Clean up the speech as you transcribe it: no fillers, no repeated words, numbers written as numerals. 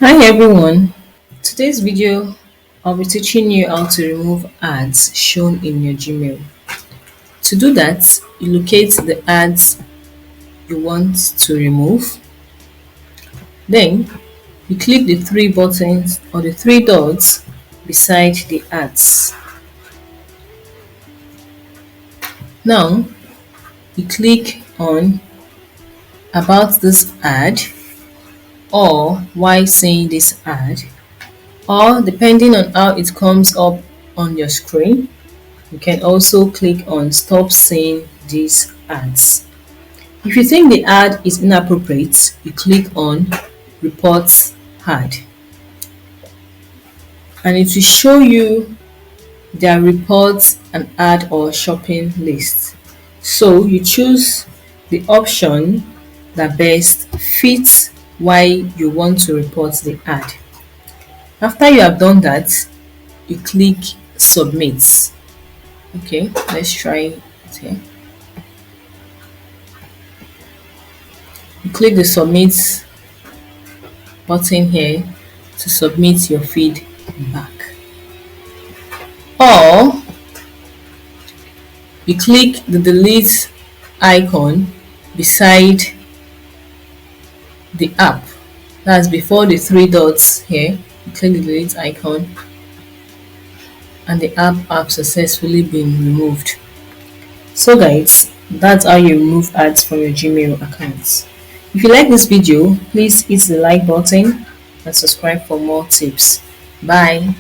Hi everyone. Today's video I'll be teaching you how to remove ads shown in your Gmail. To do that, you locate the ads you want to remove. Then you click the three buttons or the three dots beside the ads. Now you click on about this ad or why seeing this ad, or depending on how it comes up on your screen, you can also click on stop seeing these ads. If you think the ad is inappropriate, you click on report ad and it will show you their report an ad or shopping list. So you choose the option that best fits why you want to report the ad. After you have done that, you click submit. Okay, let's try it here. You click the submit button here to submit your feedback, or you click the delete icon beside the app. That's before the three dots here. You click the delete icon and the app have successfully been removed. So guys, that's how you remove ads from your Gmail accounts. If you like this video, please hit the like button and subscribe for more tips. Bye.